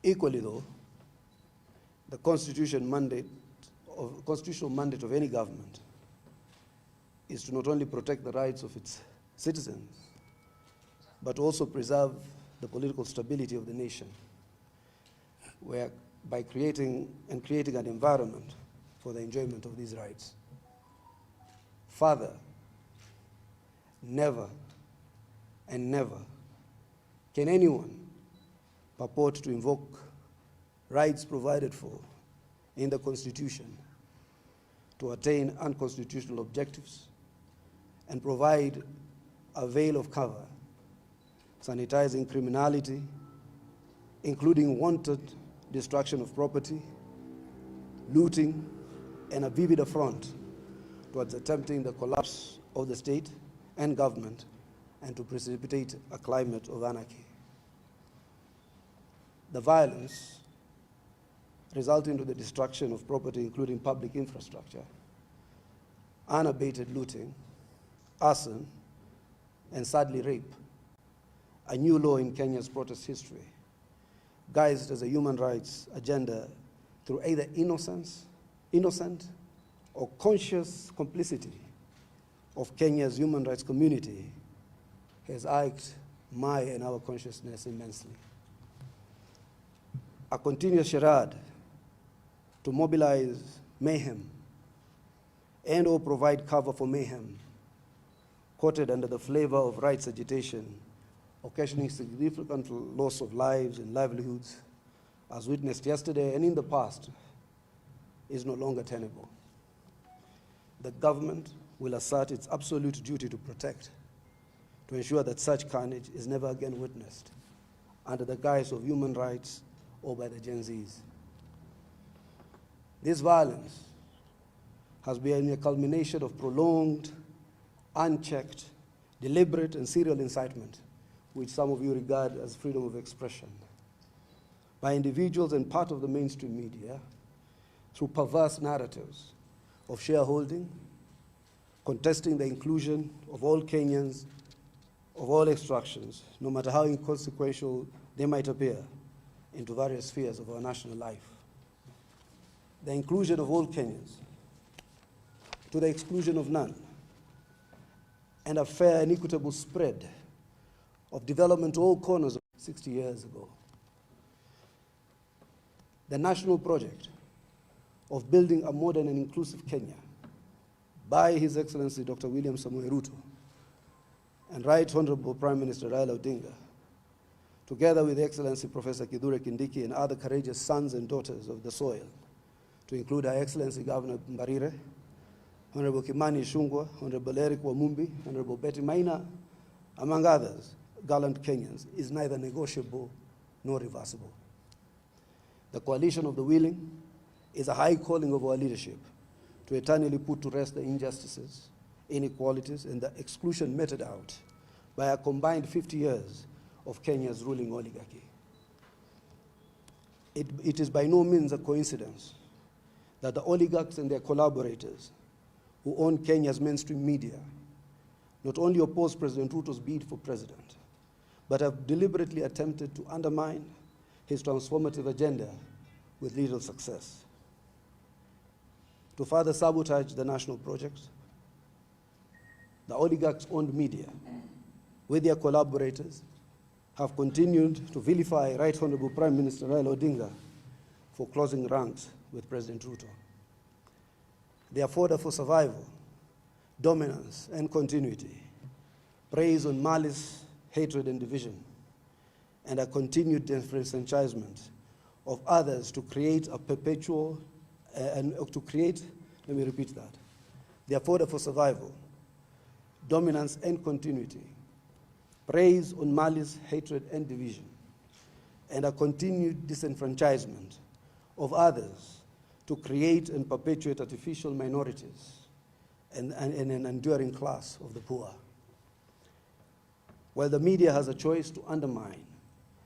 Equally though, the constitutional mandate of any government is to not only protect the rights of its citizens, but also preserve the political stability of the nation, where by creating an environment for the enjoyment of these rights. Further, never and never can anyone purport to invoke rights provided for in the Constitution to attain unconstitutional objectives and provide a veil of cover, sanitizing criminality, including wanton destruction of property, looting, and a vivid affront towards attempting the collapse of the state and government and to precipitate a climate of anarchy. The violence resulting to the destruction of property, including public infrastructure, unabated looting, arson, and sadly rape, a new law in Kenya's protest history, guised as a human rights agenda through either innocent or conscious complicity of Kenya's human rights community, has irked my and our consciousness immensely. A continuous charade to mobilize mayhem and or provide cover for mayhem, quoted under the flavor of rights agitation, occasioning significant loss of lives and livelihoods, as witnessed yesterday and in the past, is no longer tenable. The government will assert its absolute duty to protect, to ensure that such carnage is never again witnessed under the guise of human rights or by the Gen Zs. This violence has been a culmination of prolonged, unchecked, deliberate, and serial incitement, which some of you regard as freedom of expression, by individuals and part of the mainstream media through perverse narratives of shareholding, contesting the inclusion of all Kenyans of all extractions, no matter how inconsequential they might appear, into various spheres of our national life. The inclusion of all Kenyans to the exclusion of none, and a fair and equitable spread of development to all corners of 60 years ago. The national project of building a modern and inclusive Kenya by His Excellency Dr. William Samoei Ruto and Right Honorable Prime Minister Raila Odinga, together with Excellency Professor Kithure Kindiki and other courageous sons and daughters of the soil, to include Her Excellency Governor Mbarire, Honorable Kimani Ichung'wah, Honorable Eric Wamumbi, Honorable Betty Maina, among others, gallant Kenyans, is neither negotiable nor reversible. The coalition of the willing is a high calling of our leadership to eternally put to rest the injustices, inequalities, and the exclusion meted out by a combined 50 years of Kenya's ruling oligarchy. It is by no means a coincidence that the oligarchs and their collaborators who own Kenya's mainstream media not only oppose President Ruto's bid for president, but have deliberately attempted to undermine his transformative agenda with little success. To further sabotage the national project, the oligarchs-owned media, with their collaborators, have continued to vilify Right Honorable Prime Minister Raila Odinga for closing ranks with President Ruto. Their fodder for survival, dominance, and continuity preys on malice, hatred, and division, and a continued disenfranchisement of others to create a perpetual, Their fodder for survival, dominance, and continuity preys on malice, hatred, and division, and a continued disenfranchisement of others to create and perpetuate artificial minorities and an enduring class of the poor. While the media has a choice to undermine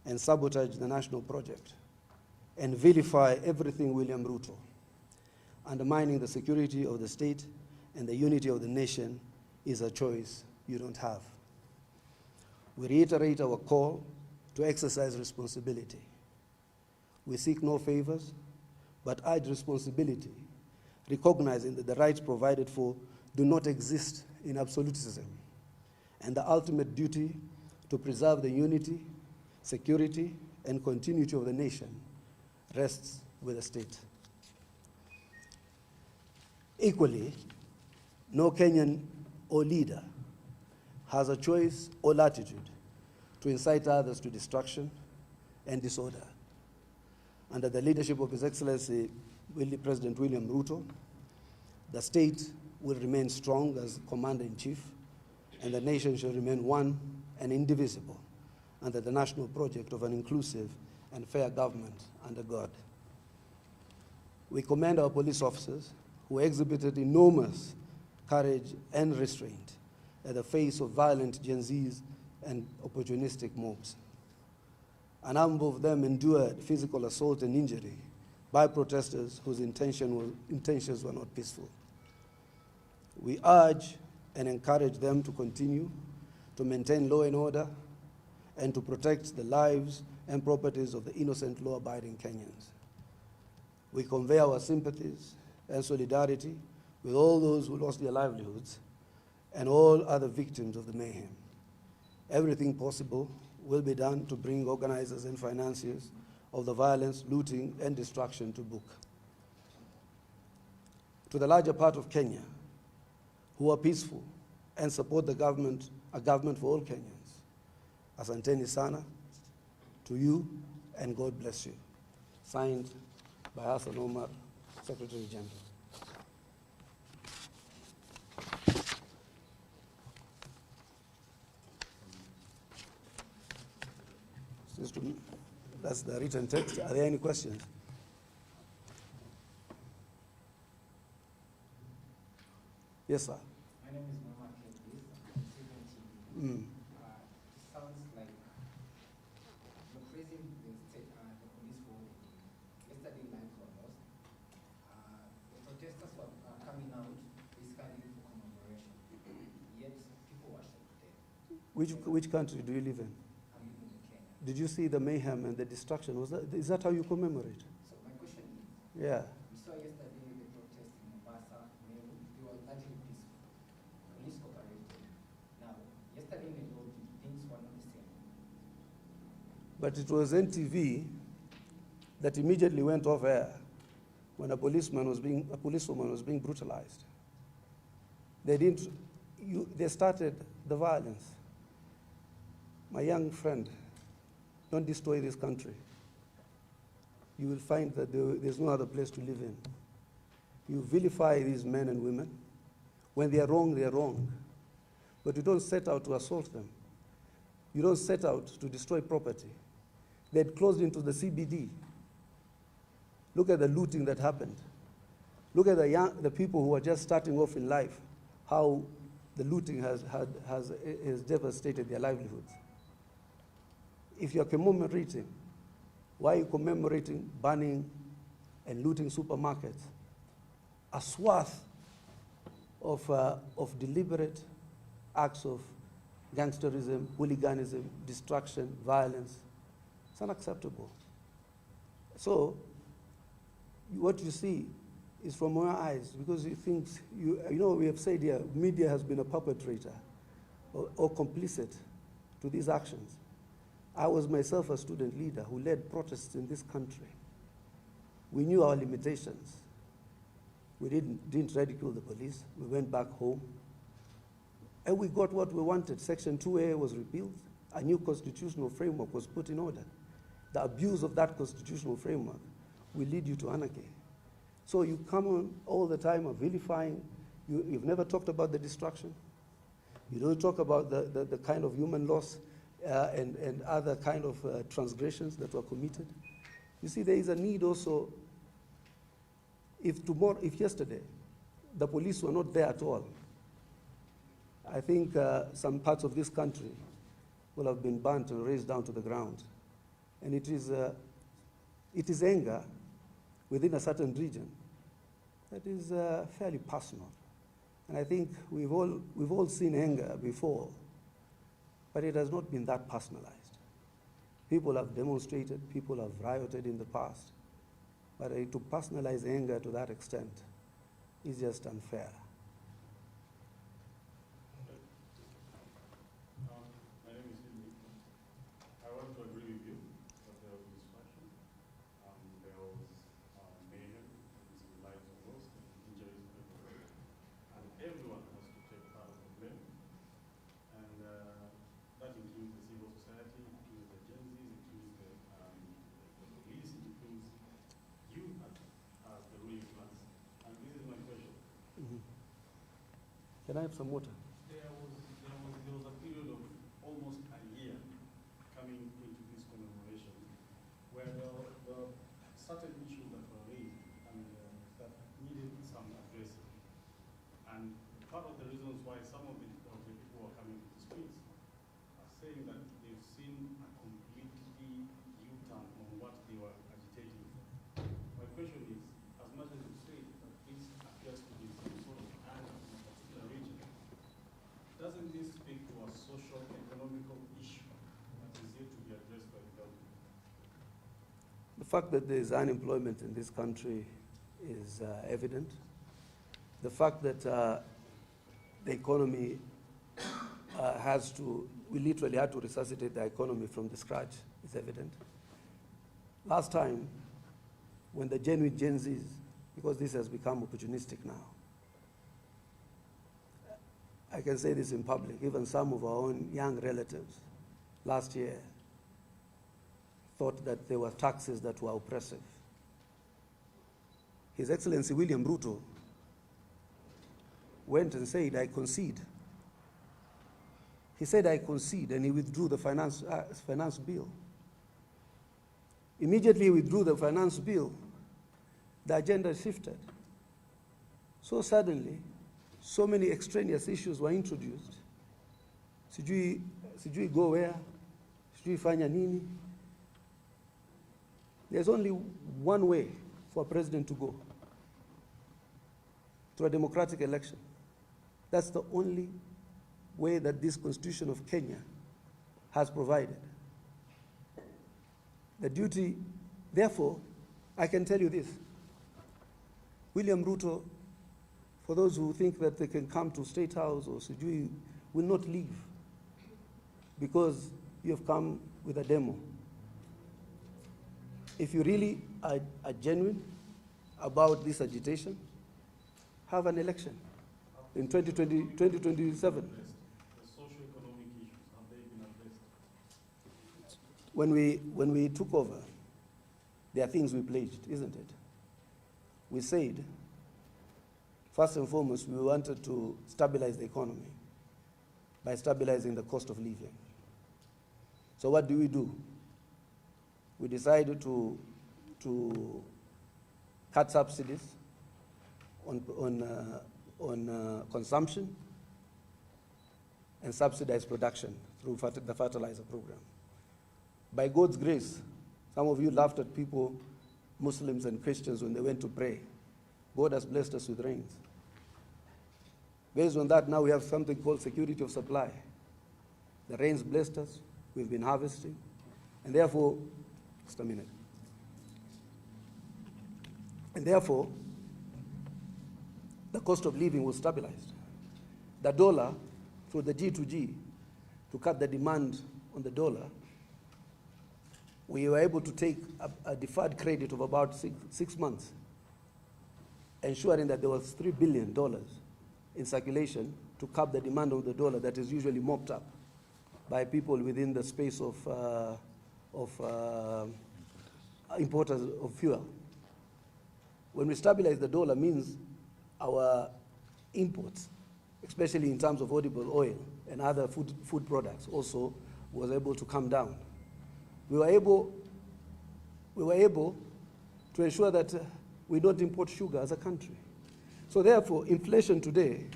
and sabotage the national project and vilify everything William Ruto, undermining the security of the state and the unity of the nation is a choice you don't have. We reiterate our call to exercise responsibility. We seek no favors, but urge responsibility, recognizing that the rights provided for do not exist in absolutism, and the ultimate duty to preserve the unity, security, and continuity of the nation rests with the state. Equally, no Kenyan or leader has a choice or latitude to incite others to destruction and disorder. Under the leadership of His Excellency President William Ruto, the state will remain strong as Commander-in-Chief, and the nation shall remain one and indivisible under the national project of an inclusive and fair government under God. We commend our police officers who exhibited enormous courage and restraint at the face of violent Gen Zs and opportunistic mobs. A number of them endured physical assault and injury by protesters whose intentions were not peaceful. We urge and encourage them to continue to maintain law and order and to protect the lives and properties of the innocent, law-abiding Kenyans. We convey our sympathies and solidarity with all those who lost their livelihoods and all other victims of the mayhem. Everything possible will be done to bring organizers and financiers of the violence, looting, and destruction to book. To the larger part of Kenya, who are peaceful and support the government, a government for all Kenyans, asanteni sana, to you, and God bless you. Signed by Hassan Omar, Secretary General. That's the written text. Are there any questions? Yes, sir. My name is Mama Kedis. I'm Conceding. It sounds like you're praising the police for yesterday night was lost. The protesters were coming out basically for commemoration. Yet people were shot to death. Which country do you live in? I'm living in Kenya. Did you see the mayhem and the destruction? Is that how you commemorate? So my question is, Yeah. we saw yesterday the protest in Mombasa, Meru, they were largely peaceful. Police cooperated. Now, yesterday in Nairobi, things were not the same. But it was NTV that immediately went off air when a policewoman was being brutalized. They started the violence. My young friend, don't destroy this country. You will find that there's no other place to live in. You vilify these men and women. When they are wrong, they are wrong. But you don't set out to assault them. You don't set out to destroy property. They had closed into the CBD. Look at the looting that happened. Look at the people who are just starting off in life, how the looting has devastated their livelihoods. If you're commemorating, why are you commemorating burning and looting supermarkets? A swath of deliberate acts of gangsterism, hooliganism, destruction, violence. It's unacceptable. So, what you see is from our eyes, because you think, we have said here, media has been a perpetrator or complicit to these actions. I was myself a student leader who led protests in this country. We knew our limitations. We didn't ridicule the police. We went back home. And we got what we wanted. Section 2A was repealed. A new constitutional framework was put in order. The abuse of that constitutional framework will lead you to anarchy. So you come on all the time of vilifying. You've never talked about the destruction. You don't talk about the kind of human loss and other kind of transgressions that were committed. You see, there is a need also, if yesterday the police were not there at all, I think some parts of this country will have been burnt and razed down to the ground. And it is anger within a certain region that is fairly personal. And I think we've all seen anger before, but it has not been that personalized. People have demonstrated, people have rioted in the past. But to personalize anger to that extent is just unfair. My name is SIGNET. I want to agree with you that there was destruction. There was mayhem, the lives of lost, injuries, and everyone has to take part of the blame. And that includes the civil society, includes the agencies, includes the police, includes you as the ruling class. And this is my question. Can I have some water? There was a period of almost a year coming into this commemoration where there were certain issues that were raised and that needed some addressing. And part of the reasons why some of the people who are coming to the streets are saying that they've seen a completely U-turn on what they were agitating for. My question is, as much as you say that this appears to be some sort of anger in a particular region, doesn't this speak to a social, economical issue that is yet to be addressed by the government? The fact that there is unemployment in this country is evident. The fact that the economy we literally had to resuscitate the economy from the scratch is evident. Last time, when the genuine Gen Zs, because this has become opportunistic now, I can say this in public, even some of our own young relatives last year thought that there were taxes that were oppressive. His Excellency William Ruto went and said, I concede. He said, I concede, and he withdrew the finance bill. Immediately he withdrew the finance bill, the agenda shifted. So suddenly, so many extraneous issues were introduced. Sijui go where, sijui fanya nini. There's only one way for a president to go, through a democratic election. That's the only way that this Constitution of Kenya has provided. The duty, therefore, I can tell you this. William Ruto, for those who think that they can come to State House or Sijui, will not leave because you have come with a demo. If you really are genuine about this agitation, have an election in 2027. The socio-economic issues, have they been addressed? When we took over, there are things we pledged, isn't it? We said, first and foremost, we wanted to stabilize the economy by stabilizing the cost of living. So what do? We decided to cut subsidies on consumption and subsidize production through the fertilizer program. By God's grace, some of you laughed at people, Muslims and Christians, when they went to pray. God has blessed us with rains. Based on that, now we have something called security of supply. The rains blessed us, we've been harvesting, and therefore, just a minute. And therefore, the cost of living was stabilized. The dollar, through the G2G, to cut the demand on the dollar, we were able to take a deferred credit of about six months, ensuring that there was $3 billion in circulation to cap the demand of the dollar that is usually mopped up by people within the space of importers of fuel. When we stabilize the dollar, means our imports, especially in terms of edible oil and other food products, also was able to come down. We were able to ensure that we don't import sugar as a country. So therefore, inflation today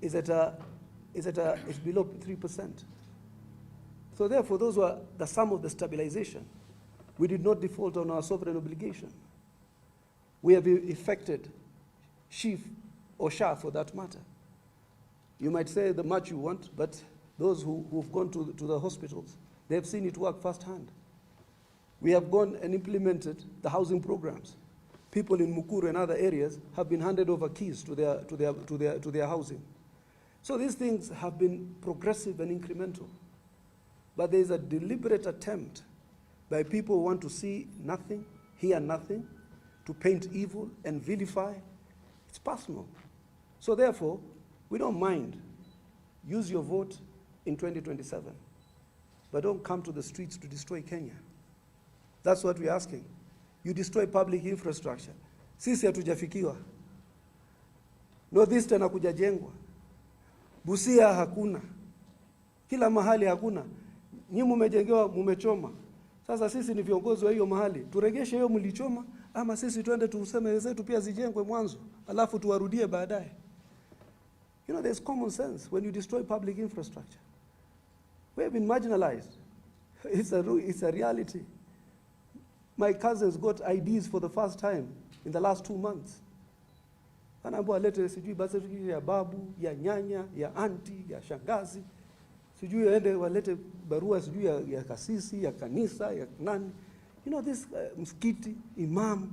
is below 3%. So therefore, those were the sum of the stabilization. We did not default on our sovereign obligation. We have effected SHIF or SHA for that matter. You might say the much you want, but those who've gone to the hospitals, They've seen it work firsthand. We have gone and implemented the housing programs. People in Mukuru and other areas have been handed over keys to their housing. So these things have been progressive and incremental. But there is a deliberate attempt by people who want to see nothing, hear nothing, to paint evil and vilify. It's personal. So therefore, we don't mind. Use your vote in 2027. But don't come to the streets to destroy Kenya. That's what we're asking. You destroy public infrastructure. Sisi hatujafikiwa. Northeastern hakujajengwa. Busia hakuna. Kila mahali hakuna. Nyinyi mumejengewa, mumechoma. Sasa sisi ni viongozi wa hiyo mahali. Turegeshe hiyo mlichoma ama sisi tuende tuseme zetu pia zijengwe mwanzo, alafu tuwarudie baadaye. You know, there's common sense when you destroy public infrastructure. We have been marginalized. It's a reality. My cousins got IDs for the first time in the last 2 months. Anaambiwa alete sijui basi ya babu, ya nyanya, ya auntie, ya shangazi. Sijui aende walete barua sijui ya kasisi, ya kanisa, ya nani. You know, this msikiti, imam.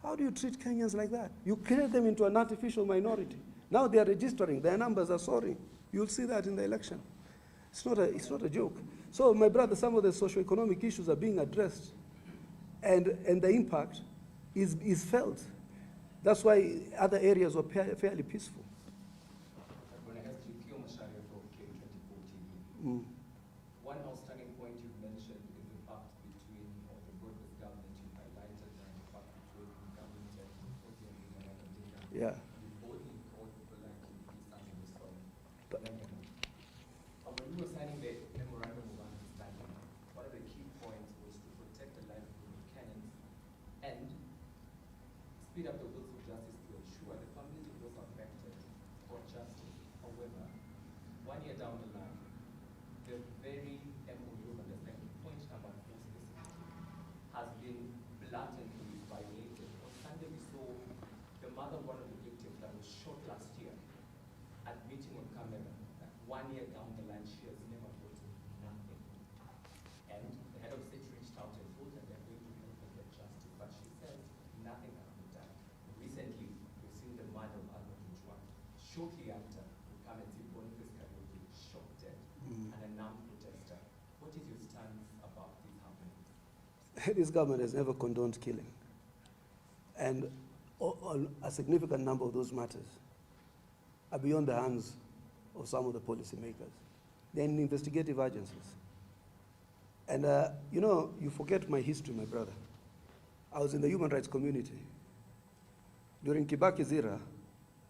How do you treat Kenyans like that? You create them into an artificial minority. Now they are registering. Their numbers are soaring. You'll see that in the election. It's not a joke. So, my brother, some of the socio-economic issues are being addressed. And the impact is felt. That's why other areas were fairly peaceful. One outstanding point you've mentioned is the pact between the broad-based government you've highlighted and the pact between government and ODM. Yeah. You both called people like these sons of the soil. When we were signing the memorandum of understanding, one of the key points was to protect the livelihood of Kenyans and speed up the wheels of justice to ensure the families of those affected got justice. However, 1 year down the line, the very MOU of understanding, point number 4 specifically, has been blatantly violated. On Sunday we saw the mother of one of the victims that was shot last year admitting on camera that 1 year down the line she has never gotten nothing. And the head of state reached out and told her they're going to help her get justice, but she says nothing has been done. Recently, we've seen the murder of Albert Ojwang. Shortly after, we come and see Boniface Kariuki shot dead. And a non-protester. What is your stance about this happening? This government has never condoned killing. And a significant number of those matters are beyond the hands of some of the policymakers. They're in investigative agencies. And you know, you forget my history, my brother. I was in the human rights community. During Kibaki's era,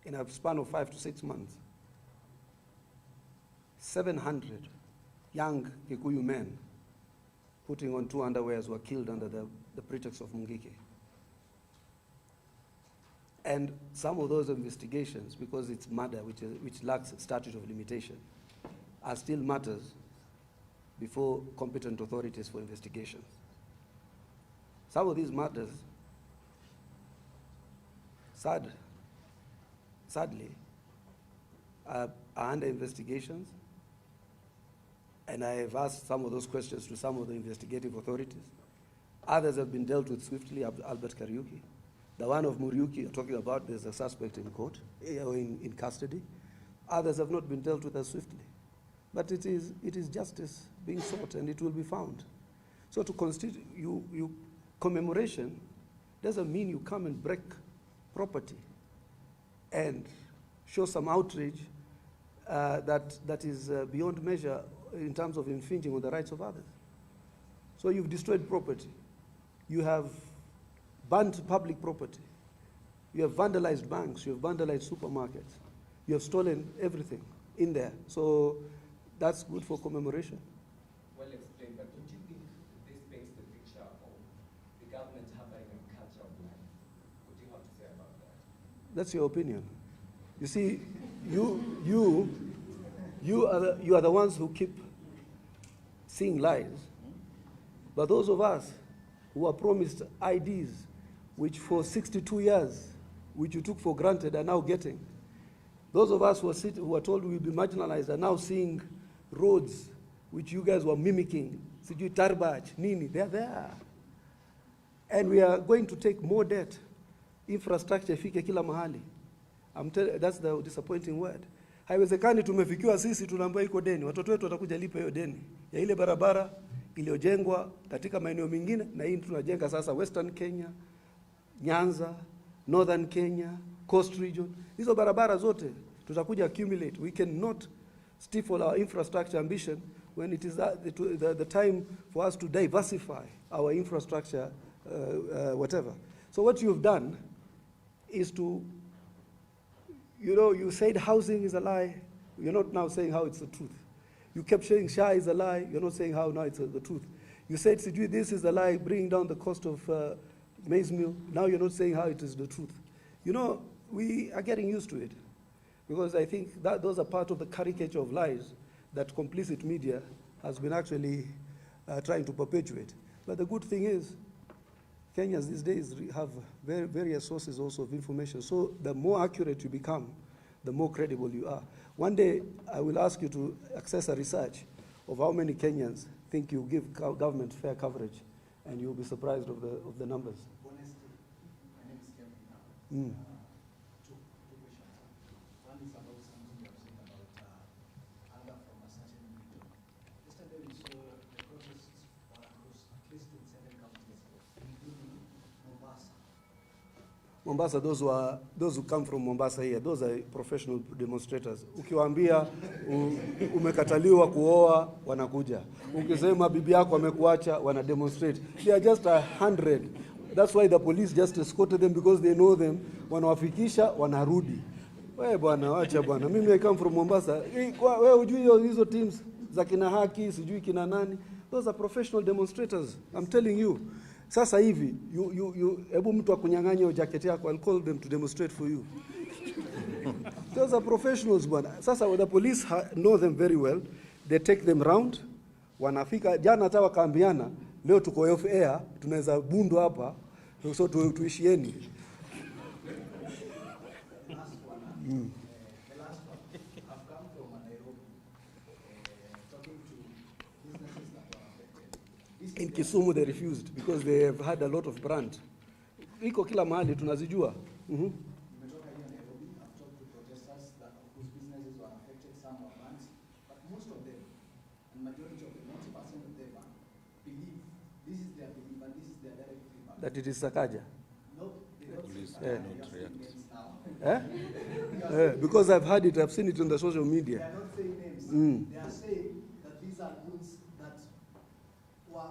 in a span of 5 to 6 months, 700 young Kikuyu men putting on 2 underwears were killed under the pretext of Mungiki. And some of those investigations, because it's murder which lacks a statute of limitation, are still matters before competent authorities for investigations. Some of these matters, sadly, are under investigations. And I have asked some of those questions to some of the investigative authorities. Others have been dealt with swiftly, Albert Kariuki. The one of Muriuki you're talking about, there's a suspect in court, or in custody. Others have not been dealt with as swiftly. But it is justice being sought, and it will be found. So to constitute commemoration doesn't mean you come and break property and show some outrage that is beyond measure in terms of infringing on the rights of others. So you've destroyed property. You have burnt public property. You have vandalized banks. You have vandalized supermarkets. You have stolen everything in there. So that's good for commemoration. Well explained, but don't you think this paints the picture of the government having a culture of life? What do you have to say about that? That's your opinion. You see, you are the ones who keep seeing lies. But those of us who are promised IDs, which for 62 years, which you took for granted, are now getting. Those of us who are told we will be marginalized are now seeing roads which you guys were mimicking, sijui Tarbach, nini, they're there. And we are going to take more debt. Infrastructure ifike kila mahali. That's the disappointing word. Haiwezekani tumefikiwa sisi tunaambiwa iko deni. Watoto wetu watakuja lipa hiyo deni ya ile barabara iliyojengwa katika maeneo mengine, na hii tunajenga sasa Western Kenya, Nyanza, Northern Kenya, Coast Region. Hizo barabara zote tutakuja accumulate. We cannot stifle our infrastructure ambition when it is the time for us to diversify our infrastructure, whatever. So what you've done is to, you said housing is a lie. You're not now saying how it's the truth. You kept saying SHA is a lie. You're not saying how now it's the truth. You said, Sijui, this is a lie, bringing down the cost of maize meal. Now you're not saying how it is the truth. We are getting used to it, because I think that those are part of the caricature of lies that complicit media has been actually trying to perpetuate. But the good thing is, Kenyans these days have various sources also of information. So the more accurate you become, the more credible you are. One day, I will ask you to access a research of how many Kenyans think you give government fair coverage, and you'll be surprised of the numbers. Honestly, my name is Kevin. Mm. Two questions. One is about something you have said about anger from a certain region. Yesterday we saw the protests across at least in 7 counties, including Mombasa. Mombasa, those who come from Mombasa here, those are professional demonstrators. Ukiwaambia umekataliwa kuoa, wanakuja. Ukisema bibi yako amekuacha, wana demonstrate. They are just 100. That's why the police just escorted them, because they know them. Wanawafikisha, wanarudi. Wewe bwana, wacha bwana. Mimi I come from Mombasa. Wewe hujui hizo teams za kina haki, sijui kina nani. Those are professional demonstrators. I'm telling you. Sasa hivi, hebu mtu akunyang'anye jacket yako, I'll call them to demonstrate for you. Those are professionals, bwana. Sasa the police know them very well. They take them round. Wanafika, jana hata wakaambiana, leo tuko off air, tunaweza bundu hapa, so tuishieni. The last one, I've come from Nairobi, talking to businesses that were affected. In Kisumu they refused because they have had a lot of brand. Iko kila mahali tunazijua. Nimetoka here Nairobi, I've talked to protesters whose businesses were affected, some were banned, but most of them, and majority of them, 90% of them, believe, this is their belief and this is their direct feedback. That it is Sakaja. No, they don't Police say not that. react. Because I've heard it, I've seen it on the social They media. are not saying names. They are saying that these are goods that were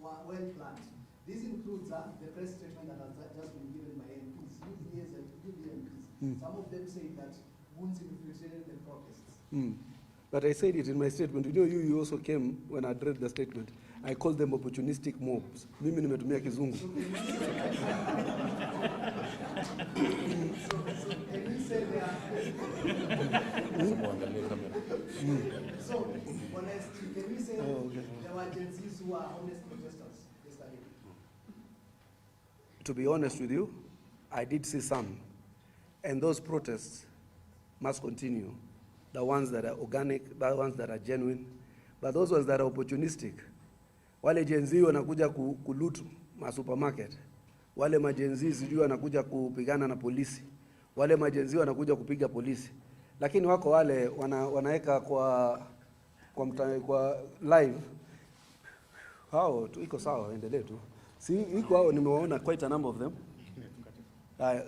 well planned. This includes the press statement that has just been given by MPs, UDAs and UDA MPs. Some of them say that wounds infiltrated the protests. But I said it in my statement. You also came when I read the statement. I called them opportunistic mobs. Mimi nimetumia kizungu. So can we say they are... So, honestly, can we say there were Gen Zs who are honest protesters yesterday? To be honest with you, I did see some. And those protests must continue. The ones that are organic, the ones that are genuine, but those ones that are opportunistic. Wale Gen Z wanakuja kulutu ma supermarket. Wale ma Gen Z sijui wanakuja kupigana na polisi. Wale ma Gen Z wanakuja kupiga polisi. Lakini wako wale wanaeka kwa live. Hao tu iko sawa, endelee tu. See, iko hao nimewaona quite a number of them.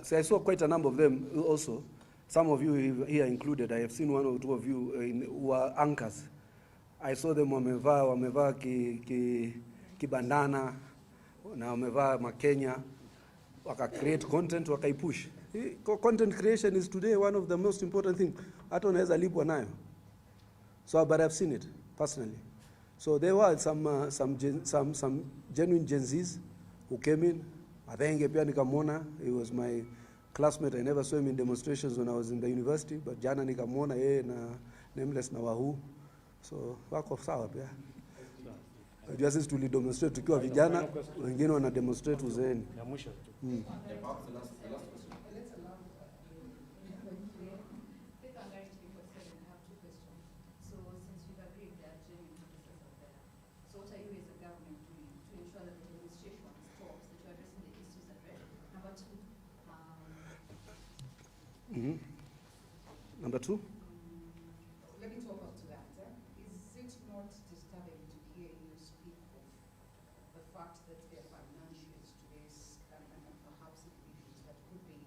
So I saw quite a number of them also. Some of you here included. I have seen one or two of you who are anchors. I saw them wamevaa kibandana na wamevaa makenya, waka create content, wakaipush. Content creation is today one of the most important things. Hata unaweza lipwa nayo. So, but I've seen it personally. So there were some genuine Gen Zs who came in. Athenge pia nikamwona. He was my classmate. I never saw him in demonstrations when I was in the university, but jana nikamwona yeye na Nameless na Wahu. So wako sawa pia. Unajua sisi tulidemonstrate tukiwa vijana, wengine wana demonstrate uzeeni. Ya mwisho tu. Number two? Let me talk up to that. Is it not disturbing to hear you speak of the fact that there are financials to this and perhaps individuals that could be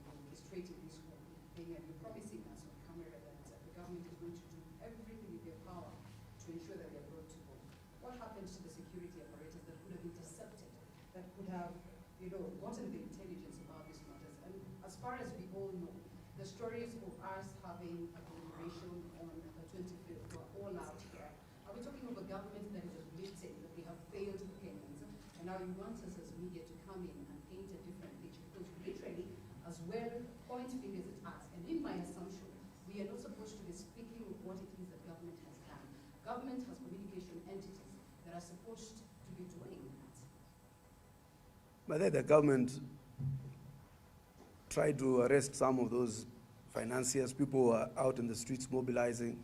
orchestrating this whole thing, and you're promising us on camera that the government is going to do everything in their power to ensure that they're brought to book? What happens to the security apparatus that could have intercepted, that could have, gotten the intelligence about these matters? And as far as we all know, the stories of us having a deliberation on the 25th were all out here. Are we talking of a government that is admitting that they have failed the Kenyans, and now you want us as media to come in and paint a different picture? Because literally, as well, point fingers at us. And in my assumption, we are not supposed to be speaking of what it is that government has done. Government has communication entities that are supposed to be doing that. But then the government tried to arrest some of those financiers. People who are out in the streets mobilizing,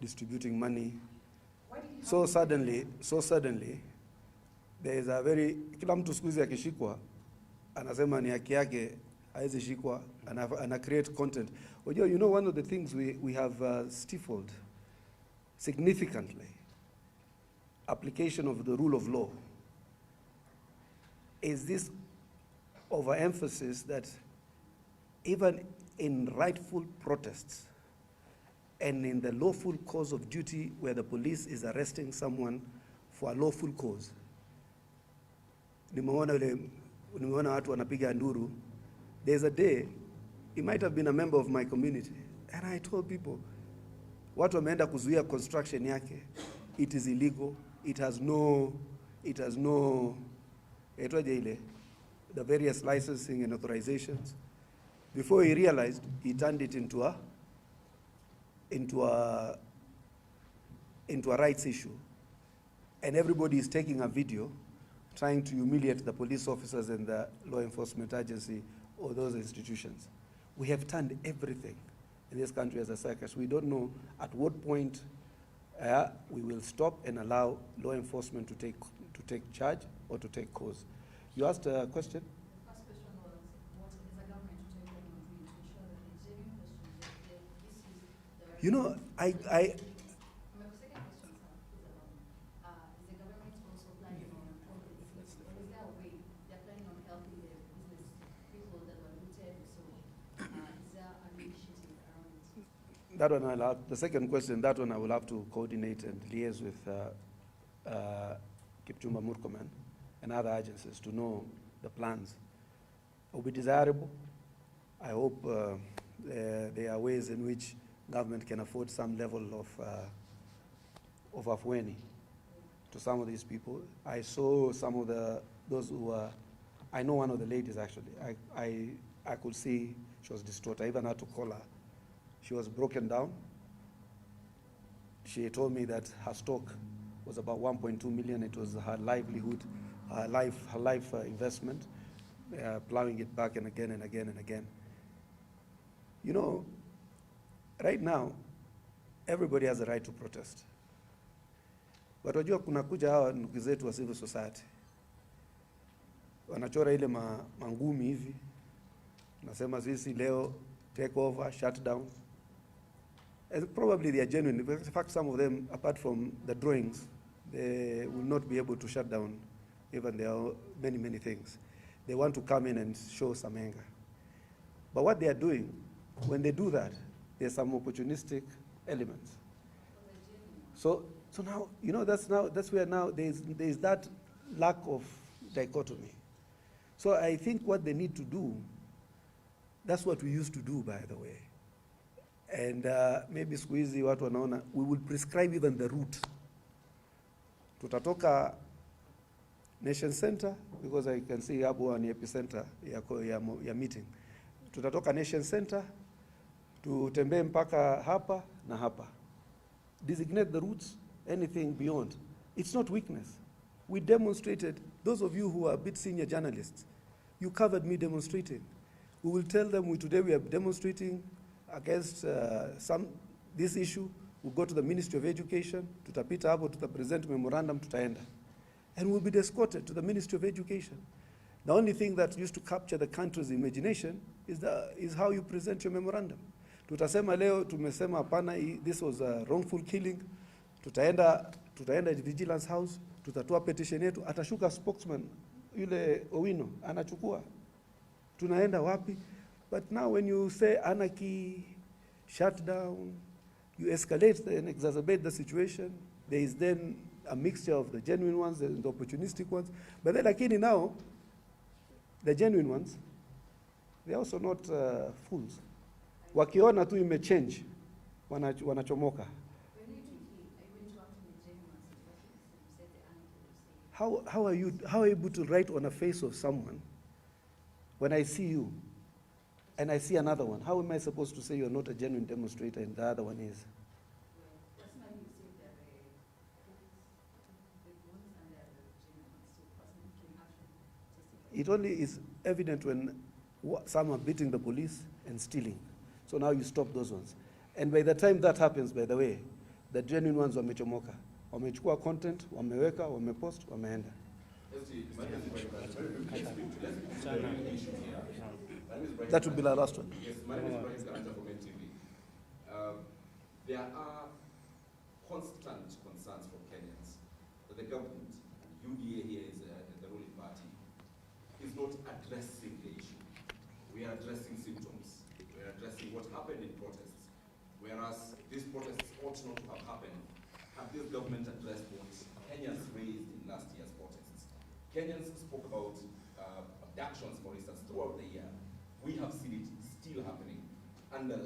distributing money. So suddenly, there is a very, kila mtu siku hizi akishikwa, anasema ni haki yake, hawezi shikwa, ana create content. You know, one of the things we have stifled significantly, application of the rule of law, is this overemphasis that even in rightful protests and in the lawful cause of duty where the police is arresting someone for a lawful cause. Nimeona watu wanapiga nduru. There's a day, he might have been a member of my community, and I told people, watu wameenda kuzuia construction yake, it is illegal, it has no, the various licensing and authorizations. Before he realized, he turned it into a rights issue. And everybody is taking a video trying to humiliate the police officers and the law enforcement agency or those institutions. We have turned everything in this country as a circus. We don't know at what point we will stop and allow law enforcement to take charge or to take cause. You asked a question? The first question was, what is the government to take on to ensure that the genuine questions that this is the right. You know, My second question, sir, is the government also planning on helping the citizens? Or is there a way they're planning on helping the business people that were looted? So is there an initiative around it? That one I'll have, the second question, that one I will have to coordinate and liaise with Kipchumba Murkomen and other agencies to know the plans. It will be desirable. I hope there are ways in which government can afford some level of afweni to some of these people. I saw some of those who were, I know one of the ladies actually. I could see she was distraught. I even had to call her. She was broken down. She told me that her stock was about 1.2 million. It was her livelihood, her life investment, plowing it back and again and again and again. You know, right now, everybody has a right to protest. But wajua kuna kuja hawa ndugu zetu wa civil society. Wanachora ile mangumi hivi. Nasema sisi leo take over, shut down. And probably they are genuine. In fact, some of them, apart from the drawings, they will not be able to shut down. Even there are many, many things. They want to come in and show some anger. But what they are doing, when they do that, there's some opportunistic elements. So now, you know, that's where now there's that lack of dichotomy. So I think what they need to do, that's what we used to do, by the way. And maybe siku hizi watu wanaona, we will prescribe even the route. Tutatoka Nation Center, because I can see hapo ni epicenter ya meeting. Tutatoka Nation Center, tutembee mpaka hapa na hapa. Designate the routes, anything beyond. It's not weakness. We demonstrated, those of you who are a bit senior journalists, you covered me demonstrating. We will tell them today we are demonstrating against this issue. We'll go to the Ministry of Education, tutapita hapo, tutapresent memorandum, tutaenda. And we'll be escorted to the Ministry of Education. The only thing that used to capture the country's imagination is how you present your memorandum. Tutasema leo tumesema hapana, this was a wrongful killing. Tutaenda vigilance house, tutatoa petition yetu, atashuka spokesman yule Owino anachukua. Tunaenda wapi? But now when you say anarchy, shut down, you escalate and exacerbate the situation. There is then a mixture of the genuine ones and the opportunistic ones. But then again now, the genuine ones, they're also not fools. Wakiona tu imechange, wanachomoka. How are you able to write on a face of someone when I see you and I see another one? How am I supposed to say you're not a genuine demonstrator and the other one is? It only is evident when some are beating the police and stealing. So now you stop those ones. And by the time that happens, by the way, the genuine ones wamechomoka. Wamechukua content, wameweka, wamepost, wameenda. That would be the last one. Yes, my name is Brian Garanja from NTV. There are constant concerns from Kenyans that the government, UDA here is the ruling party, is not addressing the issue. We are addressing symptoms. We are addressing what happened in protests. Whereas these protests ought not to have happened had this government addressed what Kenyans raised in last year's protests. Kenyans spoke about abductions, for instance, throughout the year. We have seen it still happening under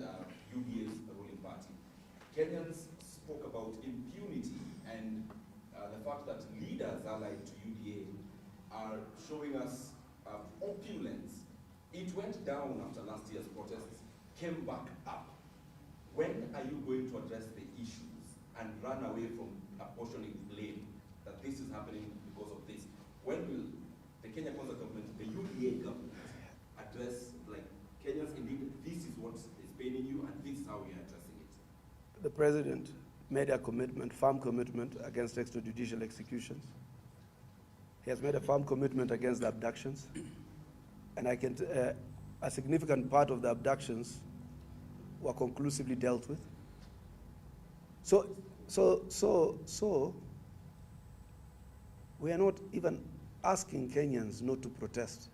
UDA's ruling party. Kenyans spoke about impunity and the fact that leaders allied to UDA are showing us opulence. It went down after last year's protests, came back up. When are you going to address the issues and run away from apportioning blame that this is happening because of this? When will the Kenya Kwanza government, the UDA government, address, like, Kenyans, indeed, this is what is paining you and this is how we are addressing it? The president made a commitment, firm commitment against extrajudicial executions. He has made a firm commitment against the abductions. And a significant part of the abductions were conclusively dealt with. So we are not even asking Kenyans not to protest.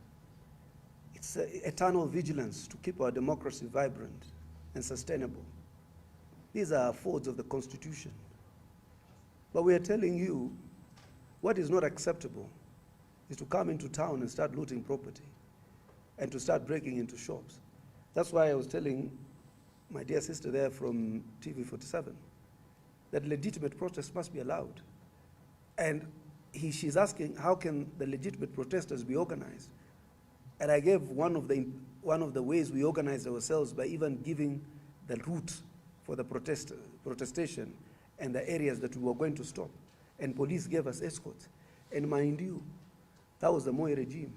It's eternal vigilance to keep our democracy vibrant and sustainable. These are affords of the Constitution. But we are telling you what is not acceptable is to come into town and start looting property and to start breaking into shops. That's why I was telling my dear sister there from TV47 that legitimate protests must be allowed. And she's asking, how can the legitimate protesters be organized? And I gave one of the ways we organized ourselves by even giving the route for the protestation and the areas that we were going to stop. And police gave us escorts. And mind you, that was the Moi regime.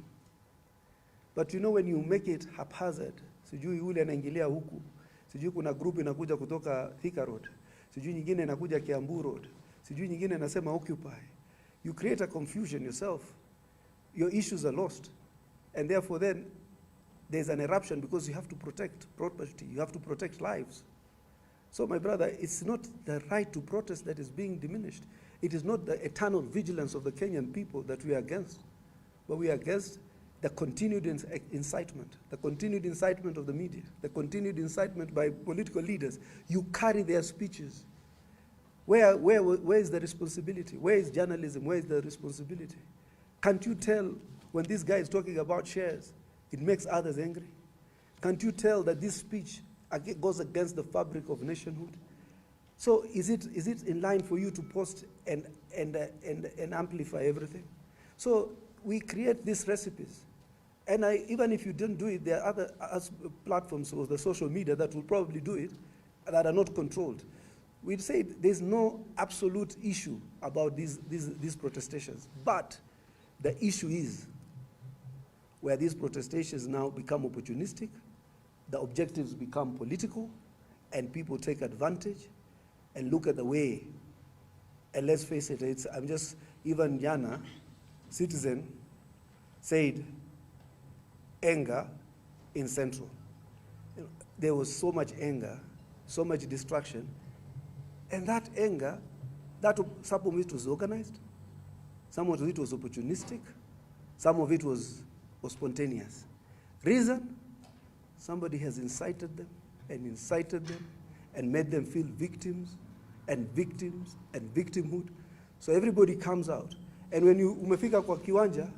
But you know, when you make it haphazard, sijui yule anaingilia huku, sijui kuna group inakuja kutoka Thika Road, sijui nyingine inakuja Kiambu Road, sijui nyingine inasema Occupy. You create a confusion yourself. Your issues are lost. And therefore then, there's an eruption because you have to protect property, you have to protect lives. So my brother, it's not the right to protest that is being diminished. It is not the eternal vigilance of the Kenyan people that we are against, but we are against the continued incitement, the continued incitement of the media, the continued incitement by political leaders. You carry their speeches. Where is the responsibility? Where is journalism? Where is the responsibility? Can't you tell when this guy is talking about shares, it makes others angry? Can't you tell that this speech goes against the fabric of nationhood? So is it in line for you to post and amplify everything? So we create these recipes. And even if you don't do it, there are other platforms or the social media that will probably do it that are not controlled. We'd say there's no absolute issue about these protestations. But the issue is where these protestations now become opportunistic, the objectives become political, and people take advantage and look at the way. And let's face it, even Jana, Citizen, said anger in Central. there was so much anger, so much destruction, and that anger, some of it was organized, some of it was opportunistic, some of it was spontaneous. Reason? Somebody has incited them and made them feel victims and victimhood. So everybody comes out. And when you umefika kwa kiwanja,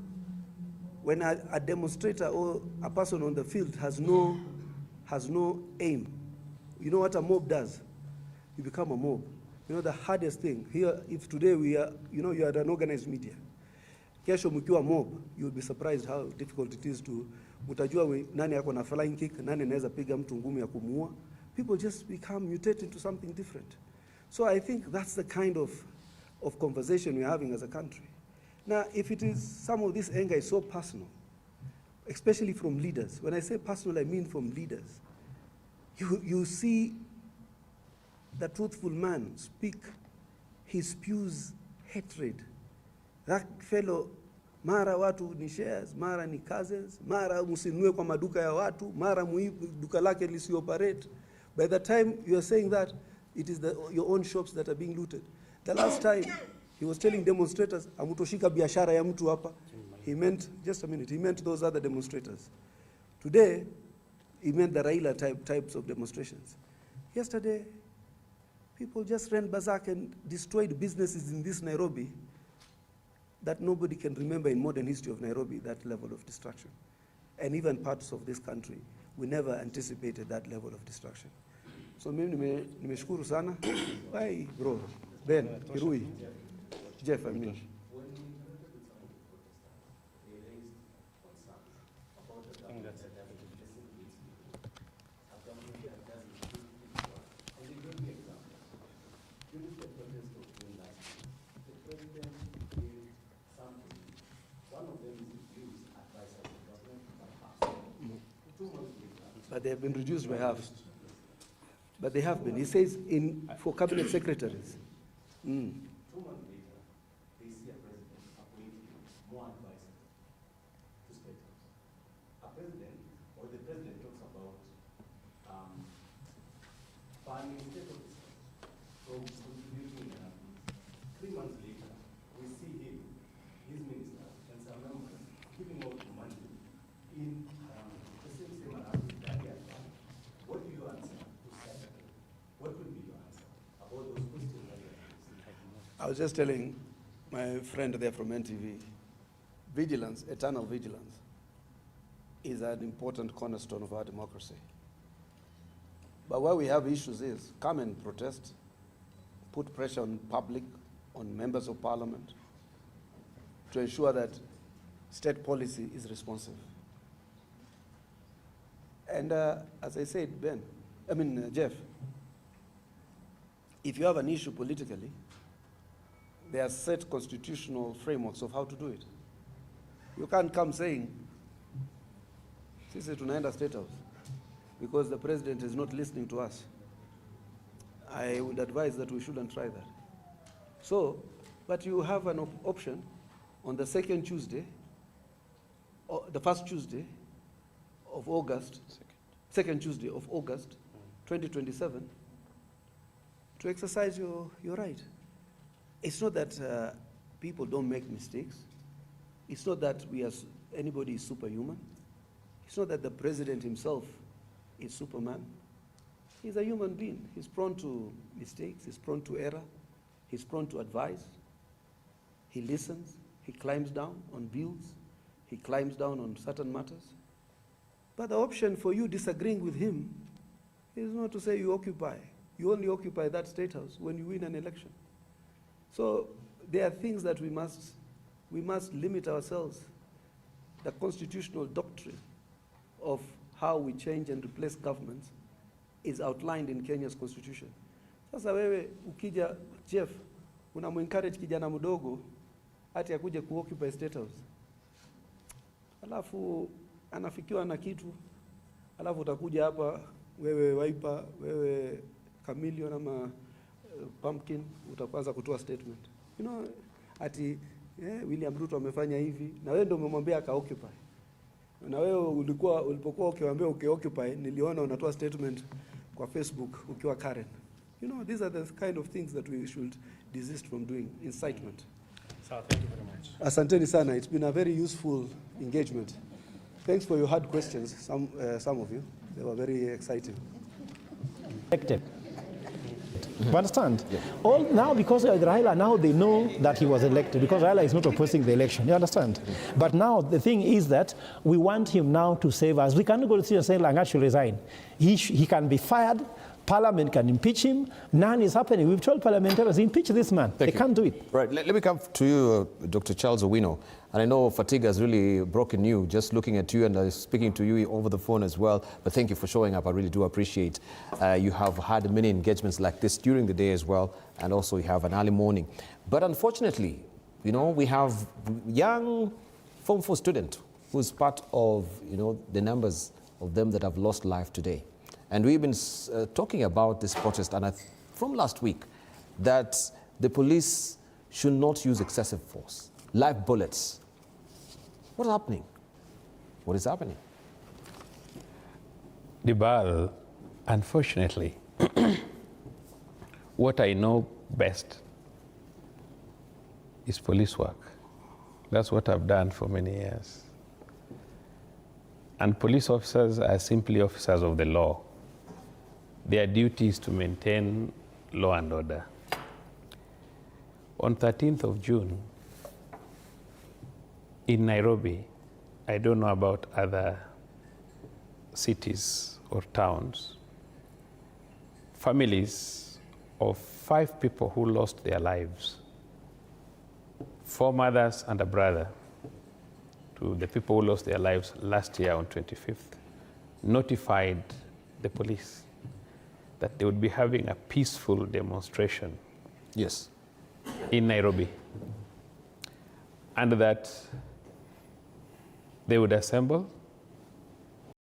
when a demonstrator or a person on the field has no aim, you know what a mob does? You become a mob. You know the hardest thing here, if today we are, you know, you are an organized media, kesho mkiwa mob, you'll be surprised how difficult it is to, mutajua nani yako na flying kick, nani anaweza piga mtu ngumi ya kumuua. People just become mutated into something different. So I think that's the kind of conversation we're having as a country. Now, if it is, some of this anger is so personal, especially from leaders. When I say personal, I mean from leaders. You see the truthful man speak, he spews hatred. That fellow, mara watu ni shares, mara ni cousins, mara musinue kwa maduka ya watu, mara duka lake lisioperate. By the time you are saying that, it is your own shops that are being looted. The last time, he was telling demonstrators, amutoshika biashara ya mtu hapa. He meant, just a minute, he meant those other demonstrators. Today, he meant the Raila types of demonstrations. Yesterday, people just ran berserk and destroyed businesses in this Nairobi that nobody can remember in modern history of Nairobi, that level of destruction. And even parts of this country, we never anticipated that level of destruction. So mimi nimeshukuru sana. Bye, bro. Ben, Kirui. Jeff, I mean. But they have been reduced by half. But they have been. He says for cabinet secretaries. 2 months later, they see a president appointing more advisors to state house. A president, or the president talks about banning state officers from contributing in an 3 months later, we see him, his ministers, and some members giving out money in the same around that he has done. What do you answer to that? What would be your answer about those questions that you have? I was just telling my friend there from NTV, vigilance, eternal vigilance, is an important cornerstone of our democracy. But where we have issues is, come and protest, put pressure on public, on members of parliament, to ensure that state policy is responsive. And as I said, Jeff, if you have an issue politically, there are set constitutional frameworks of how to do it. You can't come saying, sisi tunaenda State House, because the president is not listening to us. I would advise that we shouldn't try that. So, but you have an option on the second Tuesday, or the first Tuesday of August, second Tuesday of August, 2027, to exercise your right. It's not that people don't make mistakes. It's not that anybody is superhuman. It's not that the president himself is Superman. He's a human being. He's prone to mistakes. He's prone to error. He's prone to advice. He listens. He climbs down on bills. He climbs down on certain matters. But the option for you disagreeing with him is not to say you occupy. You only occupy that State House when you win an election. So there are things that we must limit ourselves. The constitutional doctrine of how we change and replace governments is outlined in Kenya's constitution. Sasa wewe ukija Jeff, unamuencourage kijana mdogo ati akuje kuoccupy State House. Alafu anafikiwa na kitu, alafu utakuja hapa wewe Wiper, wewe Chameleon ama Pumpkin, utaanza kutoa statement. You know, ati William Ruto amefanya hivi na wewe ndio umemwambia aka occupy. Na wewe ulipokuwa ukiwaambia ukioccupy, niliona unatoa statement kwa Facebook ukiwa Karen. You know, these are the kind of things that we should desist from doing, incitement. Sir, thank you very much. Asanteni sana. It's been a very useful engagement. Thanks for your hard questions, some of you. They were very exciting. Elected. You understand? Yeah. All now, because Raila, now they know that he was elected, because Raila is not opposing the election. You understand? But now the thing is that we want him now to save us. We cannot go to see and say Langat should resign. He can be fired. Parliament can impeach him. None is happening. We've told parliamentarians, impeach this man. They can't do it. Right. Let me come to you, Dr. Charles Owino. And I know fatigue has really broken you, just looking at you and speaking to you over the phone as well. But thank you for showing up. I really do appreciate. You have had many engagements like this during the day as well, and also you have an early morning. But unfortunately, you know, we have young Form 4 student who's part of, you know, the numbers of them that have lost life today. And we've been talking about this protest, and from last week, that the police should not use excessive force. Live bullets. What's happening? What is happening? Dibal, unfortunately, what I know best is police work. That's what I've done for many years. And police officers are simply officers of the law. Their duty is to maintain law and order. On 13th of June, in Nairobi, I don't know about other cities or towns, families of 5 people who lost their lives, 4 mothers and a brother, to the people who lost their lives last year on 25th, notified the police that they would be having a peaceful demonstration. Yes. In Nairobi. And that they would assemble